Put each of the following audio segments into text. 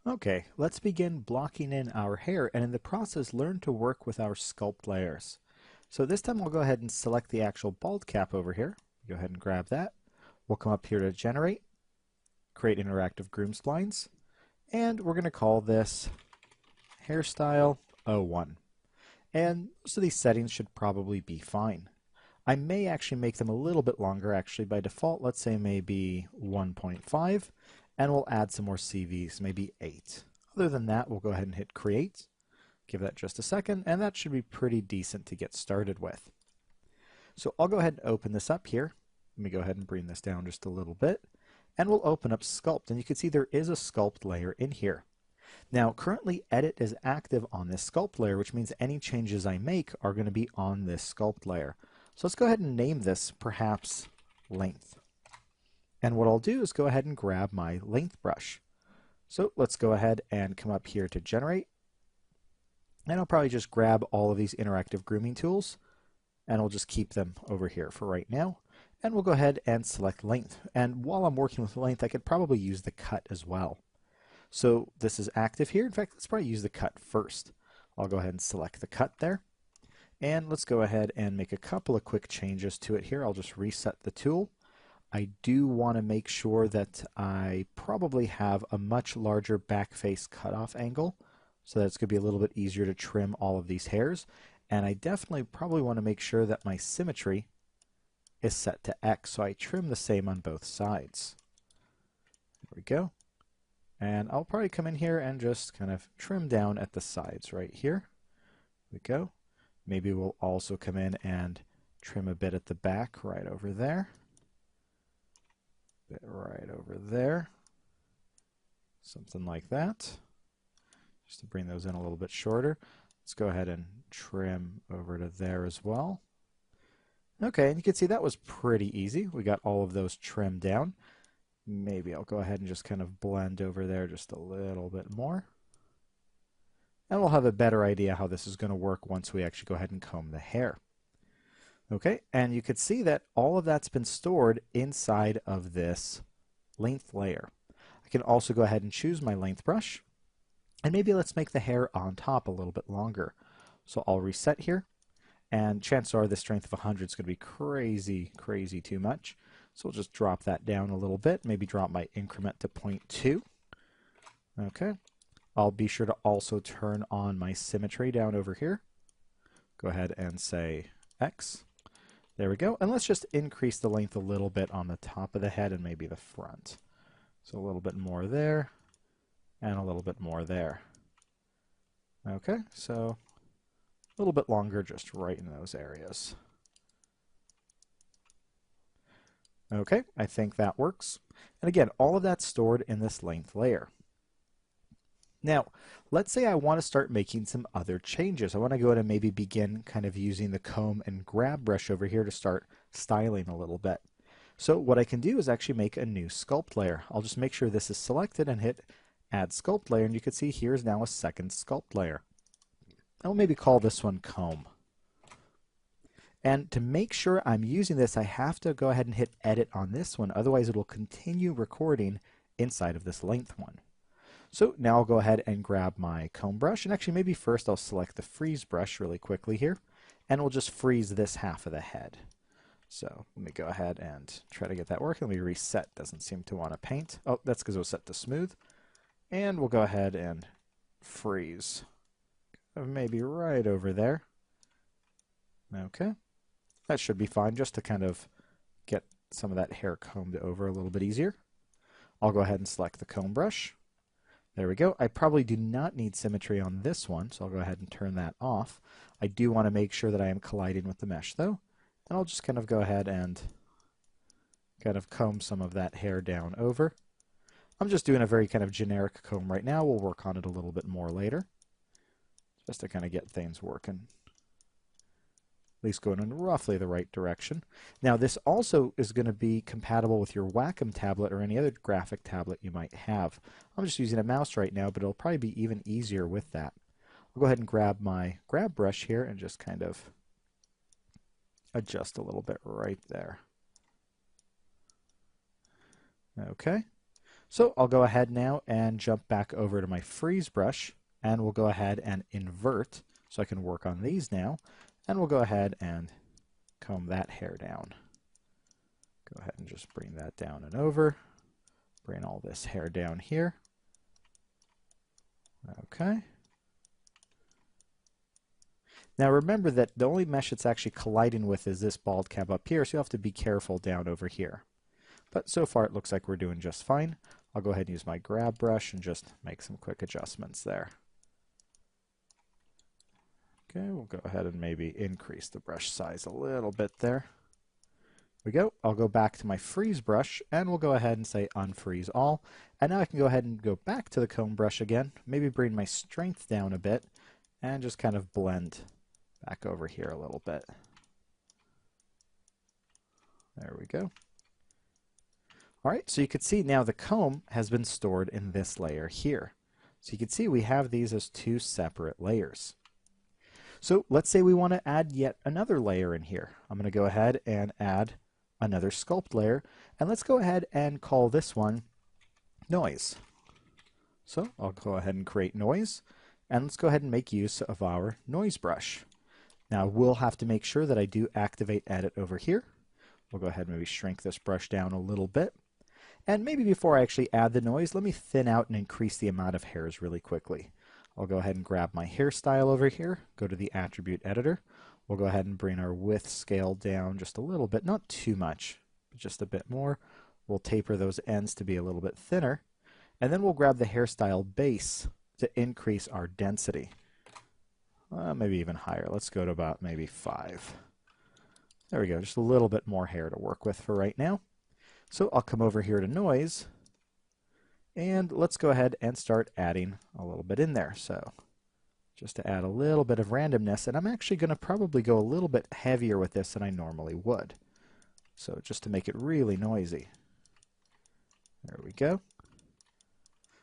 Okay, let's begin blocking in our hair and in the process learn to work with our sculpt layers. So this time I'll go ahead and select the actual bald cap over here. Go ahead and grab that. We'll come up here to generate, create interactive groom splines, and we're going to call this hairstyle 01. And most of these settings should probably be fine. I may actually make them a little bit longer actually by default. Let's say maybe 1.5, and we'll add some more CVs, maybe 8. Other than that, we'll go ahead and hit create. Give that just a second, and that should be pretty decent to get started with. So I'll go ahead and open this up here. Let me go ahead and bring this down just a little bit, and we'll open up Sculpt, and you can see there is a Sculpt layer in here. Now currently Edit is active on this Sculpt layer, which means any changes I make are going to be on this Sculpt layer. So let's go ahead and name this perhaps Length. And what I'll do is go ahead and grab my length brush. So let's go ahead and come up here to generate. And I'll probably just grab all of these interactive grooming tools, and I'll just keep them over here for right now. And we'll go ahead and select length. And while I'm working with length, I could probably use the cut as well. So this is active here. In fact, let's probably use the cut first. I'll go ahead and select the cut there. And let's go ahead and make a couple of quick changes to it here. I'll just reset the tool. I do want to make sure that I probably have a much larger back face cutoff angle so that it's going to be a little bit easier to trim all of these hairs. And I definitely probably want to make sure that my symmetry is set to X, so I trim the same on both sides. There we go. And I'll probably come in here and just kind of trim down at the sides right here. There we go. Maybe we'll also come in and trim a bit at the back right over there. Bit right over there. Something like that. Just to bring those in a little bit shorter. Let's go ahead and trim over to there as well. Okay, and you can see that was pretty easy. We got all of those trimmed down. Maybe I'll go ahead and just kind of blend over there just a little bit more. And we'll have a better idea how this is going to work once we actually go ahead and comb the hair. Okay, and you can see that all of that's been stored inside of this length layer. I can also go ahead and choose my length brush, and maybe let's make the hair on top a little bit longer. So I'll reset here, and chances are the strength of 100 is going to be crazy too much. So we'll just drop that down a little bit, maybe drop my increment to 0.2. Okay, I'll be sure to also turn on my symmetry down over here. Go ahead and say X. There we go. And let's just increase the length a little bit on the top of the head and maybe the front. So a little bit more there and a little bit more there. Okay, so a little bit longer just right in those areas. Okay, I think that works. And again, all of that's stored in this length layer. Now, let's say I want to start making some other changes. I want to go ahead and maybe begin kind of using the comb and grab brush over here to start styling a little bit. So what I can do is actually make a new sculpt layer. I'll just make sure this is selected and hit add sculpt layer, and you can see here's now a second sculpt layer. I'll maybe call this one comb. And to make sure I'm using this, I have to go ahead and hit edit on this one, otherwise it will continue recording inside of this length one. So now I'll go ahead and grab my comb brush, and actually maybe first I'll select the freeze brush really quickly here, and we'll just freeze this half of the head. So let me go ahead and try to get that working. Let me reset, doesn't seem to want to paint. Oh, that's because it was set to smooth. And we'll go ahead and freeze. Maybe right over there. Okay. That should be fine, just to kind of get some of that hair combed over a little bit easier. I'll go ahead and select the comb brush. There we go. I probably do not need symmetry on this one, so I'll go ahead and turn that off. I do want to make sure that I am colliding with the mesh though, and I'll just kind of go ahead and kind of comb some of that hair down over. I'm just doing a very kind of generic comb right now. We'll work on it a little bit more later, just to kind of get things working. At least going in roughly the right direction. Now this also is going to be compatible with your Wacom tablet or any other graphic tablet you might have. I'm just using a mouse right now, but it'll probably be even easier with that. I'll go ahead and grab my grab brush here and just kind of adjust a little bit right there. Okay, So I'll go ahead now and jump back over to my freeze brush, and we'll go ahead and invert so I can work on these now, and we'll go ahead and comb that hair down. Go ahead and just bring that down and over. Bring all this hair down here. Okay. Now remember that the only mesh it's actually colliding with is this bald cap up here, so you'll have to be careful down over here. But so far it looks like we're doing just fine. I'll go ahead and use my grab brush and just make some quick adjustments there. Okay, we'll go ahead and maybe increase the brush size a little bit there. We go. I'll go back to my freeze brush and we'll go ahead and say unfreeze all. And now I can go ahead and go back to the comb brush again, maybe bring my strength down a bit and just kind of blend back over here a little bit. There we go. All right, so you can see now the comb has been stored in this layer here. So you can see we have these as two separate layers. So let's say we want to add yet another layer in here. I'm going to go ahead and add another sculpt layer, and let's go ahead and call this one noise. So I'll go ahead and create noise, and let's go ahead and make use of our noise brush. Now we'll have to make sure that I do activate edit over here. We'll go ahead and maybe shrink this brush down a little bit. And maybe before I actually add the noise, let me thin out and increase the amount of hairs really quickly. I'll go ahead and grab my hairstyle over here, go to the attribute editor. We'll go ahead and bring our width scale down just a little bit, not too much, but just a bit more. We'll taper those ends to be a little bit thinner. And then we'll grab the hairstyle base to increase our density. Maybe even higher. Let's go to about maybe 5. There we go, just a little bit more hair to work with for right now. So I'll come over here to noise, and let's go ahead and start adding a little bit in there. So just to add a little bit of randomness, and I'm actually going to probably go a little bit heavier with this than I normally would. So just to make it really noisy. There we go.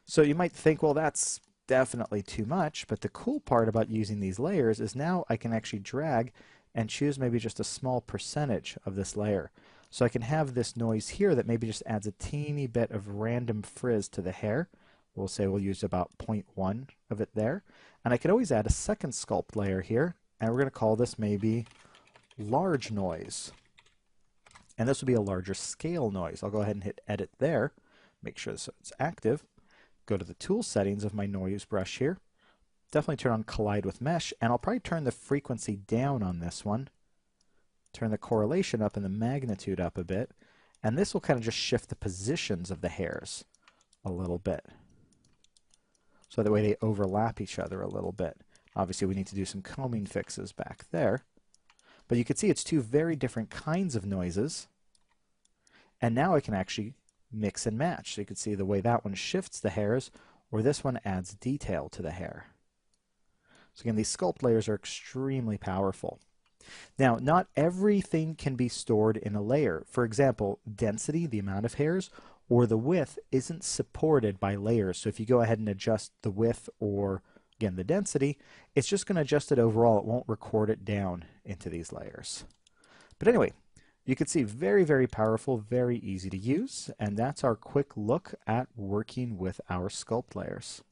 So you might think, well, that's definitely too much, but the cool part about using these layers is now I can actually drag and choose maybe just a small percentage of this layer. So I can have this noise here that maybe just adds a teeny bit of random frizz to the hair. We'll say we'll use about 0.1 of it there. And I could always add a second sculpt layer here, and we're going to call this maybe large noise. And this will be a larger scale noise. I'll go ahead and hit edit there, make sure so it's active. Go to the tool settings of my noise brush here. Definitely turn on collide with mesh, and I'll probably turn the frequency down on this one. Turn the correlation up and the magnitude up a bit, and this will kind of just shift the positions of the hairs a little bit. So that way they overlap each other a little bit. Obviously we need to do some combing fixes back there. But you can see it's two very different kinds of noises. And now I can actually mix and match. So you can see the way that one shifts the hairs, or this one adds detail to the hair. So again, these sculpt layers are extremely powerful. Now, not everything can be stored in a layer. For example, density, the amount of hairs, or the width isn't supported by layers. So if you go ahead and adjust the width or, again, the density, it's just going to adjust it overall. It won't record it down into these layers. But anyway, you can see very, very powerful, very easy to use. And that's our quick look at working with our sculpt layers.